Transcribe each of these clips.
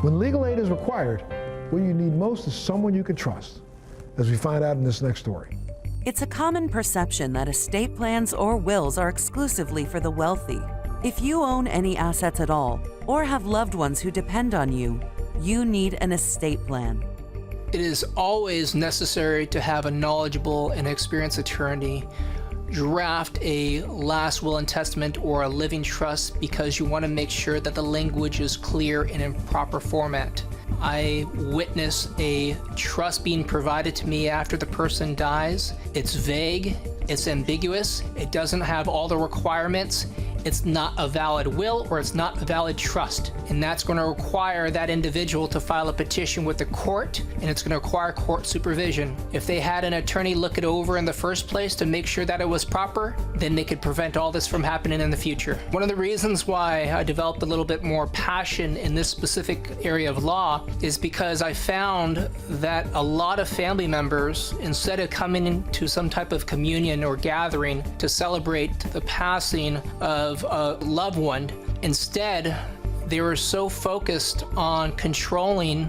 When legal aid is required, what you need most is someone you can trust, as we find out in this next story. It's a common perception that estate plans or wills are exclusively for the wealthy. If you own any assets at all, or have loved ones who depend on you, you need an estate plan. It is always necessary to have a knowledgeable and experienced attorney draft a last will and testament or a living trust, because you want to make sure that the language is clear and in proper format. I witness a trust being provided to me after the person dies. It's vague, it's ambiguous, it doesn't have all the requirements, it's not a valid will or it's not a valid trust. And that's going to require that individual to file a petition with the court, and it's going to require court supervision. If they had an attorney look it over in the first place to make sure that it was proper, then they could prevent all this from happening in the future. One of the reasons why I developed a little bit more passion in this specific area of law is because I found that a lot of family members, instead of coming into some type of communion or gathering to celebrate the passing of a loved one, instead they were so focused on controlling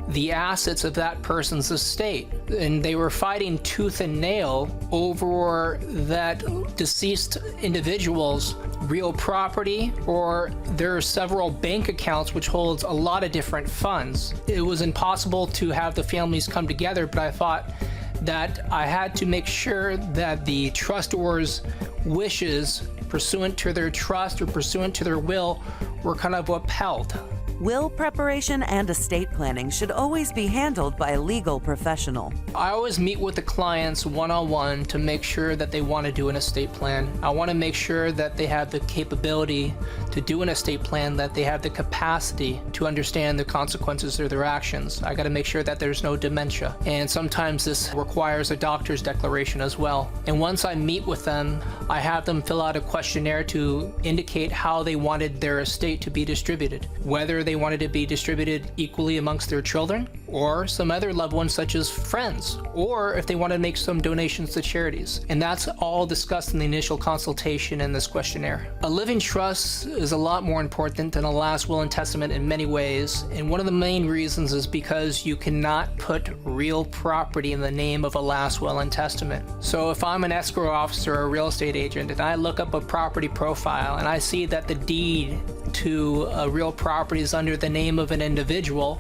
the assets of that person's estate, and they were fighting tooth and nail over that deceased individual's real property or their several bank accounts which holds a lot of different funds. It was impossible to have the families come together, but I thought that I had to make sure that the trustor's wishes pursuant to their trust or pursuant to their will were kind of upheld. Will preparation and estate planning should always be handled by a legal professional. I always meet with the clients one-on-one to make sure that they want to do an estate plan. I want to make sure that they have the capability to do an estate plan, that they have the capacity to understand the consequences of their actions. I got to make sure that there's no dementia. And sometimes this requires a doctor's declaration as well. And once I meet with them, I have them fill out a questionnaire to indicate how they wanted their estate to be distributed, whether they wanted to be distributed equally amongst their children or some other loved ones such as friends, or if they want to make some donations to charities. And that's all discussed in the initial consultation in this questionnaire. A living trust is a lot more important than a last will and testament in many ways, and one of the main reasons is because you cannot put real property in the name of a last will and testament. So if I'm an escrow officer or a real estate agent and I look up a property profile and I see that the deed to a real property is under the name of an individual,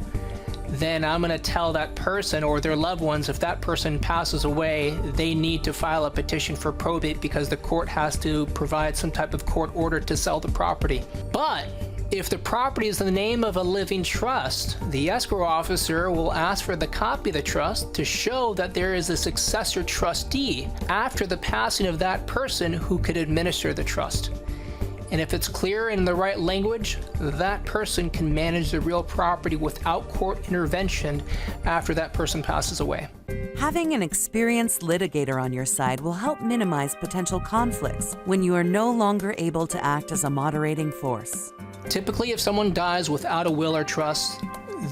then I'm going to tell that person or their loved ones, if that person passes away, they need to file a petition for probate because the court has to provide some type of court order to sell the property. But if the property is in the name of a living trust, the escrow officer will ask for the copy of the trust to show that there is a successor trustee after the passing of that person who could administer the trust. And if it's clear in the right language, that person can manage the real property without court intervention after that person passes away. Having an experienced litigator on your side will help minimize potential conflicts when you are no longer able to act as a moderating force. Typically, if someone dies without a will or trust,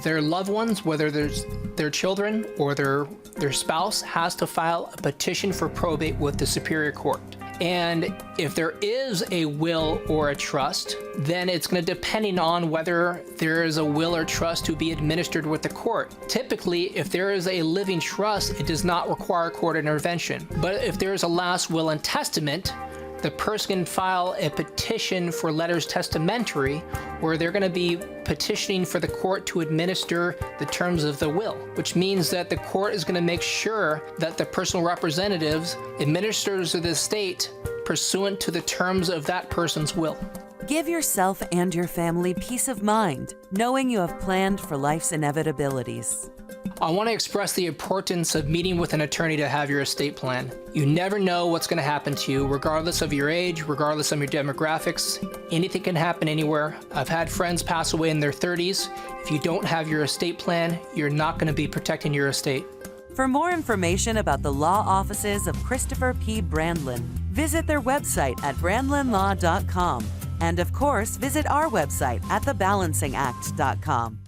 their loved ones, whether there's their children or their spouse, has to file a petition for probate with the Superior Court. And if there is a will or a trust, then it's going to depend on whether there is a will or trust to be administered with the court. Typically, if there is a living trust, it does not require court intervention. But if there is a last will and testament, the person can file a petition for letters testamentary, where they're going to be petitioning for the court to administer the terms of the will, which means that the court is going to make sure that the personal representatives administers the estate pursuant to the terms of that person's will. Give yourself and your family peace of mind, knowing you have planned for life's inevitabilities. I want to express the importance of meeting with an attorney to have your estate plan. You never know what's going to happen to you, regardless of your age, regardless of your demographics. Anything can happen anywhere. I've had friends pass away in their 30s. If you don't have your estate plan, you're not going to be protecting your estate. For more information about the law offices of Christopher P. Brandlin, visit their website at brandlinlaw.com. And of course, visit our website at thebalancingAct.com.